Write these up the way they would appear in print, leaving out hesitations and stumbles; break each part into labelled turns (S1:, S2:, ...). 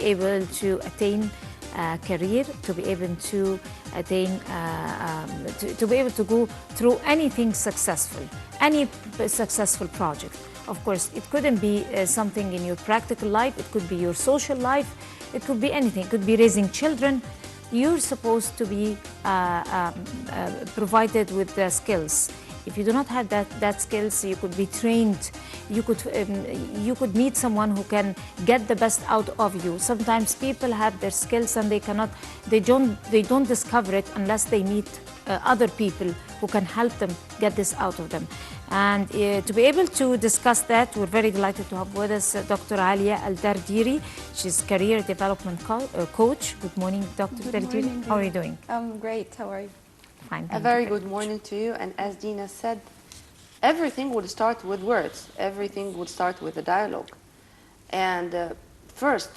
S1: able to attain a career, to be able to attain, to be able to go through anything successful, any successful project. Of course, it couldn't be something in your practical life, it could be your social life, it could be anything, it could be raising children. You're supposed to be provided with the skills. If you do not have that skills, you could be trained. You could meet someone who can get the best out of you. Sometimes people have their skills and they don't discover it unless they meet other people who can help them get this out of them. And to be able to discuss that, we're very delighted to have with us Dr. Alia Al-Dardiri. She's career development coach. Good morning, Dr. Dardiri. How are you doing?
S2: I'm great. How are you?
S1: Fine.
S3: A very good morning to you. And as Dina said, everything would start with words. Everything would start with a dialogue. And first,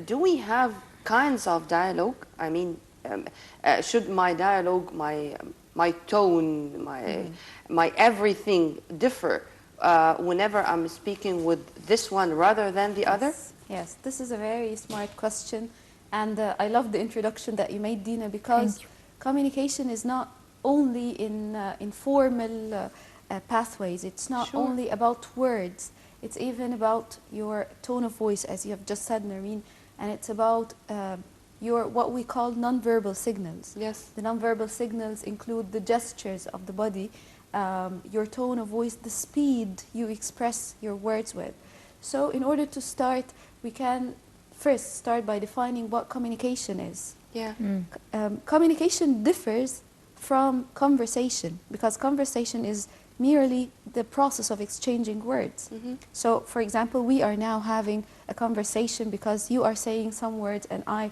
S3: do we have kinds of dialogue? I mean, should my dialogue, my tone, my everything differ whenever I'm speaking with this one rather than the other?
S2: Yes, this is a very smart question. And I love the introduction that you made, Dina, because communication is not only in formal pathways. It's not only about words. It's even about your tone of voice, as you have just said, Nareen, and it's about your what we call nonverbal signals.
S3: Yes.
S2: The nonverbal signals include the gestures of the body, your tone of voice, the speed you express your words with. So in order to start, we can first start by defining what communication is.
S3: Yeah.
S2: Communication differs from conversation because conversation is merely the process of exchanging words. So, for example, we are now having a conversation because you are saying some words and I,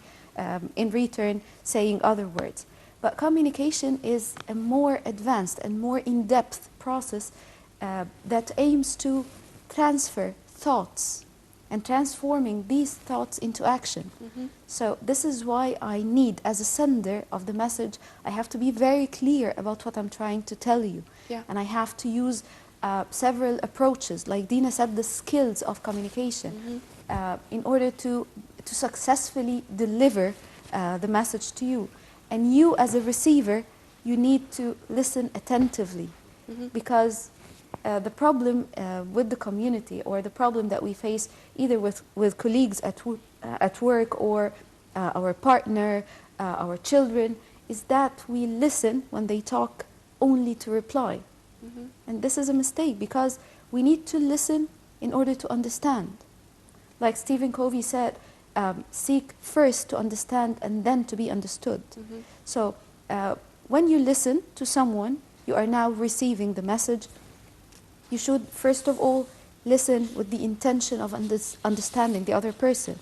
S2: in return, saying other words. But communication is a more advanced and more in-depth process that aims to transfer thoughts and transforming these thoughts into action. So this is why I need, as a sender of the message, I have to be very clear about what I'm trying to tell you.
S3: Yeah.
S2: And I have to use several approaches, like Dina said, the skills of communication, in order to successfully deliver the message to you. And you, as a receiver, you need to listen attentively, because the problem with the community, or the problem that we face either with colleagues at work or our partner, our children, is that we listen when they talk only to reply. And this is a mistake, because we need to listen in order to understand. Like Stephen Covey said, seek first to understand and then to be understood. So when you listen to someone, you are now receiving the message. You should, first of all, listen with the intention of understanding the other person.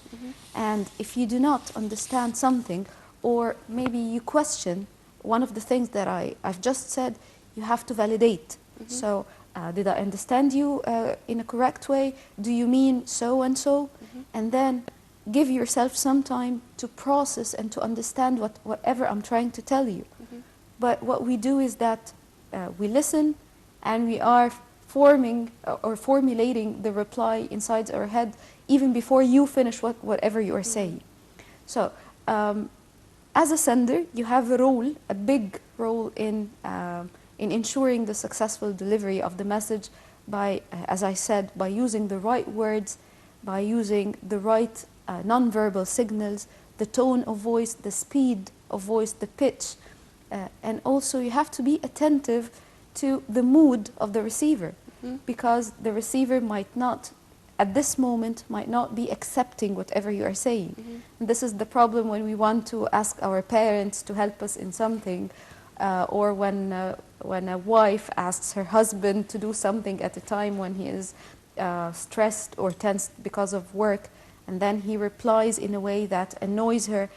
S2: And if you do not understand something, or maybe you question one of the things that I've just said, you have to validate. So, did I understand you in a correct way? Do you mean so and so? And then give yourself some time to process and to understand whatever I'm trying to tell you. But what we do is that we listen and we are forming or formulating the reply inside our head even before you finish whatever you are saying. So as a sender, you have a role, a big role in ensuring the successful delivery of the message by, as I said, by using the right words, by using the right nonverbal signals, the tone of voice, the speed of voice, the pitch. And also you have to be attentive to the mood of the receiver, because the receiver might not, at this moment, might not be accepting whatever you are saying. And this is the problem when we want to ask our parents to help us in something, or when a wife asks her husband to do something at a time when he is stressed or tensed because of work, and then he replies in a way that annoys her.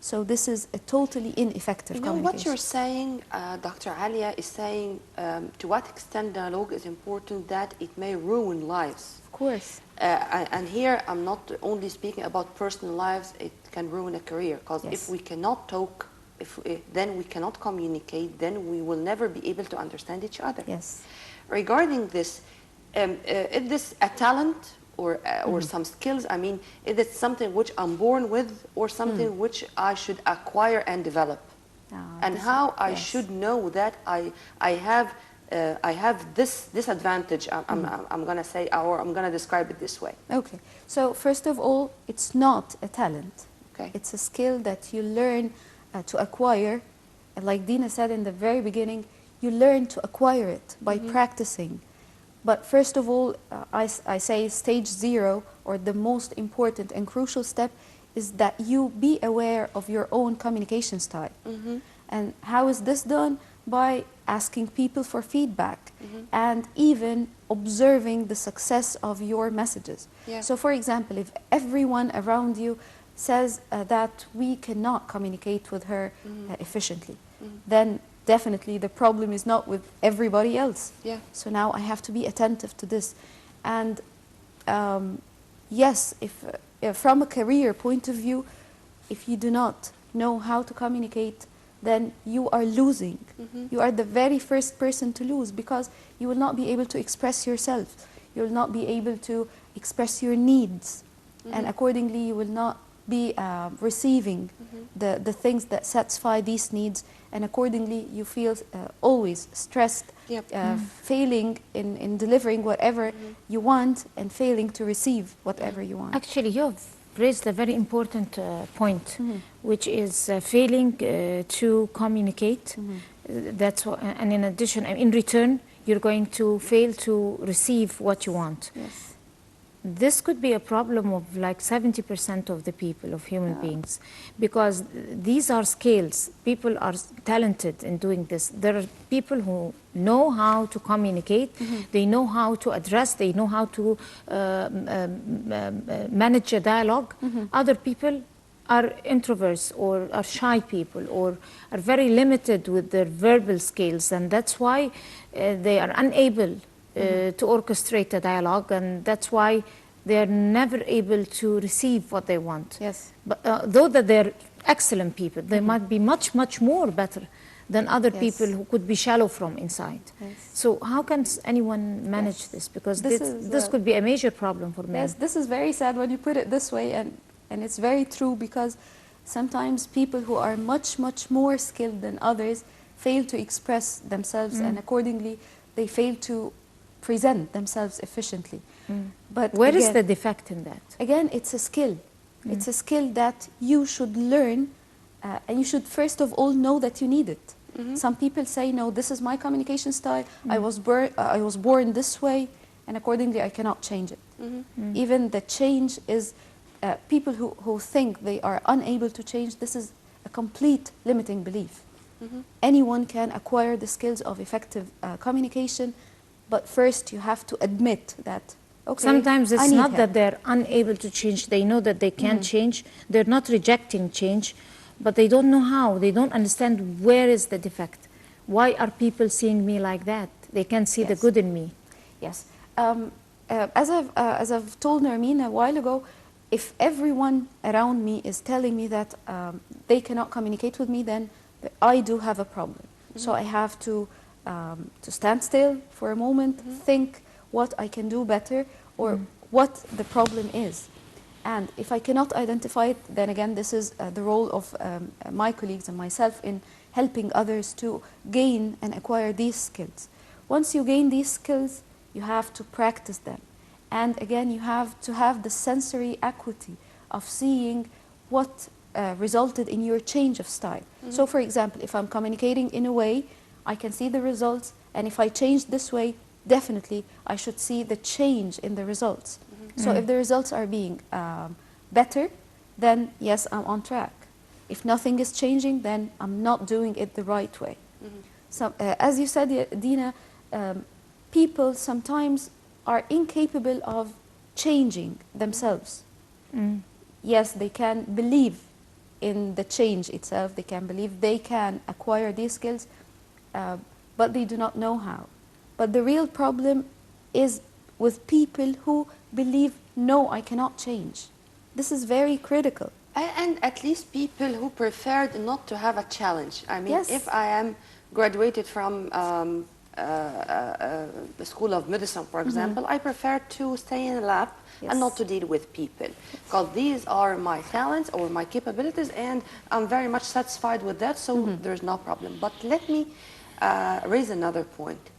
S2: So this is a totally ineffective communication.
S3: What you're saying, Dr. Alia, is saying to what extent dialogue is important, that it may ruin lives.
S2: Of course.
S3: And here I'm not only speaking about personal lives, it can ruin a career. Because if we cannot talk, then we cannot communicate, then we will never be able to understand each other.
S2: Yes.
S3: Regarding this, is this a talent or some skills? I mean, is it something which I'm born with, or something which I should acquire and develop? And how I should know that I have this advantage? I'm going to say, or I'm going to describe it this way.
S2: Okay. So first of all, it's not a talent.
S3: Okay.
S2: It's a skill that you learn to acquire. And like Dina said in the very beginning, you learn to acquire it by practicing. But first of all, I say stage 0, or the most important and crucial step, is that you be aware of your own communication style. And how is this done? By asking people for feedback and even observing the success of your messages.
S3: Yeah.
S2: So for example, if everyone around you says that we cannot communicate with her efficiently, then definitely the problem is not with everybody else.
S3: Yeah.
S2: So now I have to be attentive to this. And yes, if from a career point of view, if you do not know how to communicate, then you are losing. You are the very first person to lose, because you will not be able to express yourself. You will not be able to express your needs. And accordingly, you will not be receiving the things that satisfy these needs. And accordingly, you feel always stressed, failing in delivering whatever you want, and failing to receive whatever you want.
S1: Actually, you've raised a very important point, which is failing to communicate. That's what, and in addition, in return, you're going to fail to receive what you want.
S2: Yes.
S1: This could be a problem of like 70% of the people, of human beings, because these are skills. People are talented in doing this. There are people who know how to communicate, they know how to address, they know how to manage a dialogue. Other people are introverts, or are shy people, or are very limited with their verbal skills, and that's why they are unable to orchestrate a dialogue, and that's why they are never able to receive what they want.
S2: Yes.
S1: But though that they're excellent people, they might be much more better than other people who could be shallow from inside.
S2: Yes.
S1: So how can anyone manage this? Because this could be a major problem for men.
S2: Yes, this is very sad when you put it this way, and it's very true, because sometimes people who are much more skilled than others fail to express themselves, and accordingly they fail to present themselves efficiently. But
S1: Where
S2: again,
S1: is the defect in that?
S2: Again, it's a skill. It's a skill that you should learn, and you should first of all know that you need it. Some people say, no, this is my communication style, I was born this way, and accordingly I cannot change it. Even the change is, people who think they are unable to change, this is a complete limiting belief. Anyone can acquire the skills of effective communication, but first you have to admit that, okay,
S1: sometimes
S2: I
S1: it's
S2: need
S1: not
S2: help.
S1: that they're unable to change. They know that they can change. They're not rejecting change, but they don't know how. They don't understand where is the defect. Why are people seeing me like that? They can't see the good in me.
S2: Yes. As I've told Nermeen a while ago, if everyone around me is telling me that they cannot communicate with me, then I do have a problem. So I have to stand still for a moment, think what I can do better, or what the problem is. And if I cannot identify it, then again, this is the role of my colleagues and myself in helping others to gain and acquire these skills. Once you gain these skills, you have to practice them. And again, you have to have the sensory acuity of seeing what resulted in your change of style. So for example, if I'm communicating in a way, I can see the results, and if I change this way, definitely I should see the change in the results. So if the results are being better, then yes, I'm on track. If nothing is changing, then I'm not doing it the right way. So, as you said, Dina, people sometimes are incapable of changing themselves. Yes, they can believe in the change itself, they can believe they can acquire these skills, but they do not know how. But the real problem is with people who believe, no, I cannot change. This is very critical.
S3: And at least people who preferred not to have a challenge. I mean,
S2: Yes.
S3: if I am graduated from the School of Medicine, for example, I prefer to stay in a lab
S2: Yes.
S3: and not to deal with people, because these are my talents or my capabilities, and I'm very much satisfied with that, so there's no problem. But let me raise another point.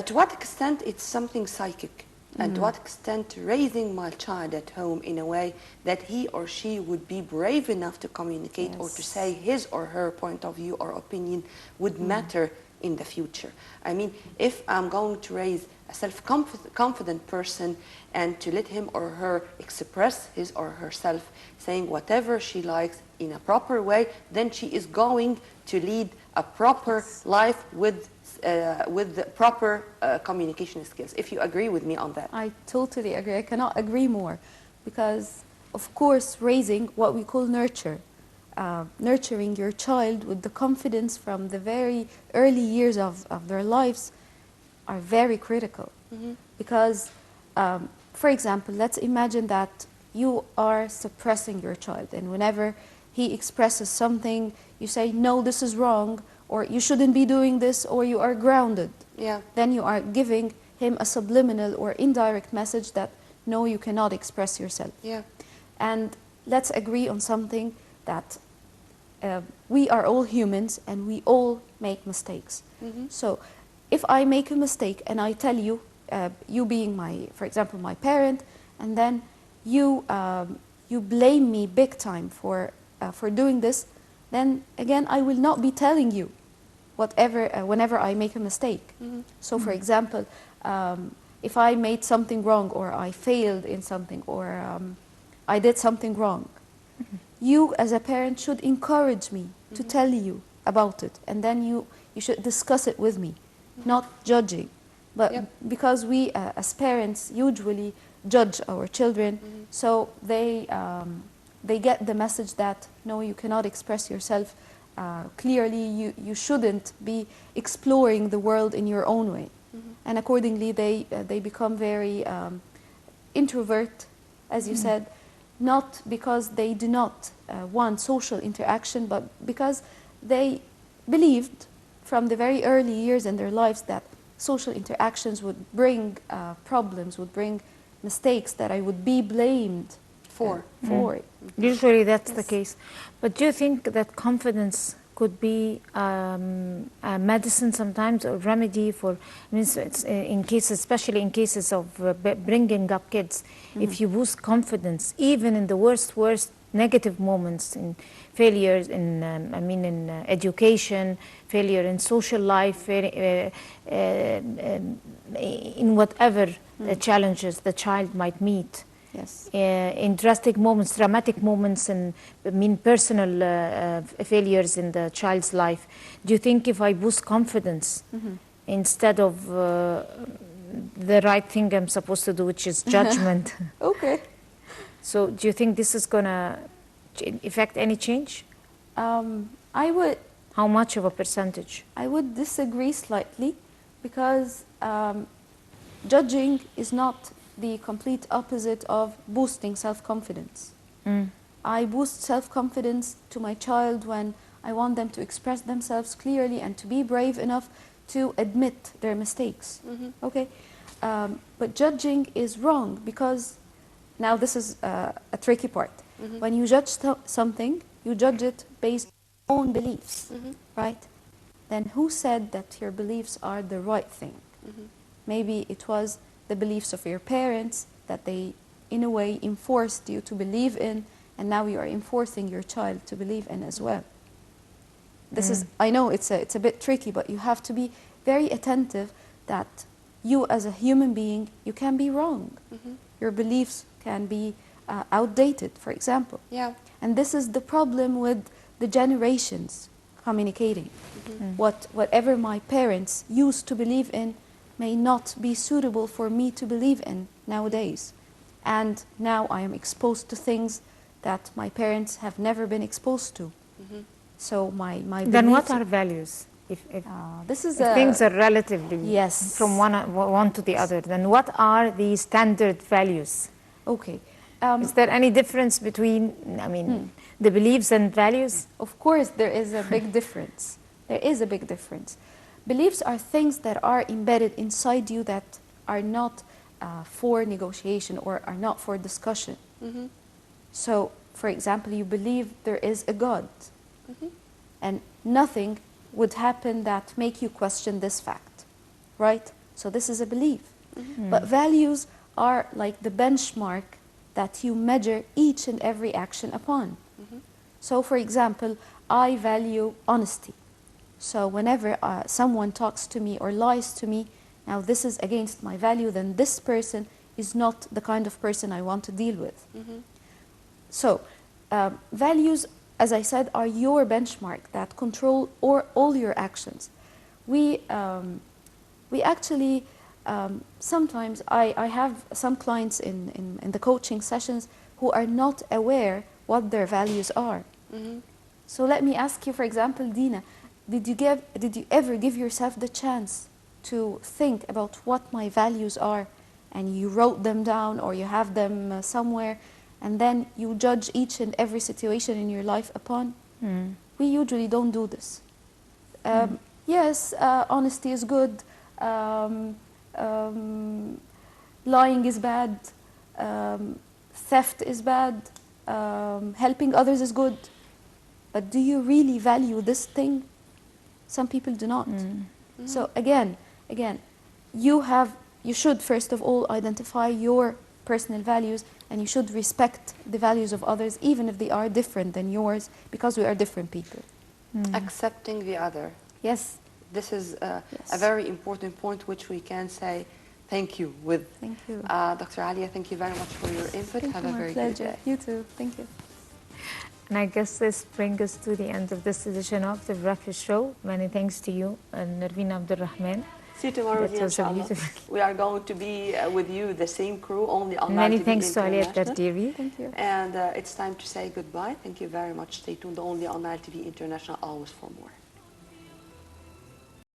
S3: To what extent it's something psychic, and to what extent raising my child at home in a way that he or she would be brave enough to communicate or to
S2: Yes.
S3: say his or her point of view or opinion would matter in the future. I mean, if I'm going to raise a self-confident person and to let him or her express his or herself, saying whatever she likes in a proper way, then she is going to lead a proper life with the proper communication skills. If you agree with me on that.
S2: I totally agree. I cannot agree more, because of course raising what we call nurturing your child with the confidence from the very early years of their lives are very critical. Because for example, let's imagine that you are suppressing your child, and whenever he expresses something, you say, no, this is wrong, or you shouldn't be doing this, or you are grounded.
S3: Yeah.
S2: Then you are giving him a subliminal or indirect message that, no, you cannot express yourself.
S3: Yeah.
S2: And let's agree on something, that we are all humans and we all make mistakes. So if I make a mistake and I tell you, you being for example, my parent, and then you blame me big time for doing this, then again I will not be telling you whenever I make a mistake. So for example, if I made something wrong, or I failed in something, or I did something wrong, you as a parent should encourage me to tell you about it, and then you should discuss it with me, not judging. But
S3: Yep.
S2: because we as parents usually judge our children, so they get the message that, no, you cannot express yourself clearly, you shouldn't be exploring the world in your own way. And accordingly they become very introvert, as you said, not because they do not want social interaction, but because they believed from the very early years in their lives that social interactions would bring problems, would bring mistakes, that I would be blamed for it.
S1: Usually that's the
S2: Yes.
S1: case. But do you think that confidence could be a medicine sometimes, or remedy for, I mean, in cases, especially in cases of bringing up kids, if you boost confidence, even in the worst negative moments, in failures, in education, failure in social life, in whatever challenges the child might meet.
S2: Yes.
S1: In drastic moments, dramatic moments, and personal failures in the child's life, do you think if I boost confidence instead of the right thing I'm supposed to do, which is judgment,
S2: Okay.
S1: so do you think this is going to affect any change?
S2: I would
S1: How much of a percentage?
S2: I would disagree slightly, because judging is not the complete opposite of boosting self-confidence. I boost self-confidence to my child when I want them to express themselves clearly and to be brave enough to admit their mistakes. Okay, but judging is wrong, because now this is a tricky part. When you judge something, you judge it based on your own beliefs, right? Then who said that your beliefs are the right thing? Maybe it was the beliefs of your parents that they, in a way, enforced you to believe in, and now you are enforcing your child to believe in as well. This is, I know it's a bit tricky, but you have to be very attentive that you as a human being, you can be wrong. Your beliefs can be outdated, for example.
S3: Yeah.
S2: And this is the problem with the generations communicating. Whatever my parents used to believe in may not be suitable for me to believe in nowadays. And now I am exposed to things that my parents have never been exposed to. So my
S1: Then what
S2: beliefs-
S1: are values? If
S2: this is
S1: if things are relatively
S2: Yes.
S1: from one to the other, then what are the standard values?
S2: okay.
S1: Is there any difference between, I mean, the beliefs and values?
S2: Of course, there is a big difference. There is a big difference. Beliefs are things that are embedded inside you that are not for negotiation or are not for discussion.
S3: Mhm.
S2: So, for example, you believe there is a God,
S3: Mhm.
S2: and nothing would happen that make you question this fact, right? So this is a belief. But values are like the benchmark that you measure each and every action upon. So, for example, I value honesty. So whenever someone talks to me or lies to me, now this is against my value, then this person is not the kind of person I want to deal with. So values, as I said, are your benchmark that control all your actions. We actually, sometimes I have some clients in the coaching sessions who are not aware what their values are. So let me ask you, for example, Dina, did you ever give yourself the chance to think about what my values are, and you wrote them down or you have them somewhere, and then you judge each and every situation in your life upon? We usually don't do this. Yes, honesty is good, lying is bad, theft is bad, helping others is good. But do you really value this thing? Some people do not. So again, you should first of all identify your personal values, and you should respect the values of others, even if they are different than yours, because we are different people.
S3: Accepting the other.
S2: Yes.
S3: This is a
S2: Yes.
S3: very important point which we can say thank you with.
S2: Thank you.
S3: Dr. Alia, thank you very much for your input.
S2: Thank
S3: Have
S2: you,
S3: a
S2: my
S3: very
S2: pleasure.
S3: good day.
S2: You too. Thank you.
S1: And I guess this brings us to the end of this edition of The Breakfast Show. Many thanks to you, Nerveen Abdulrahman.
S3: See you tomorrow,
S1: That
S3: Zia,
S1: was a
S3: inshallah.
S1: beautiful-
S3: We are going to be with you, the same crew, only on Nile
S1: Many
S3: TV
S1: thanks to Alia
S3: International.
S1: Tardiri.
S2: Thank you.
S3: And it's time to say goodbye. Thank you very much. Stay tuned only on Nile TV International, always for more.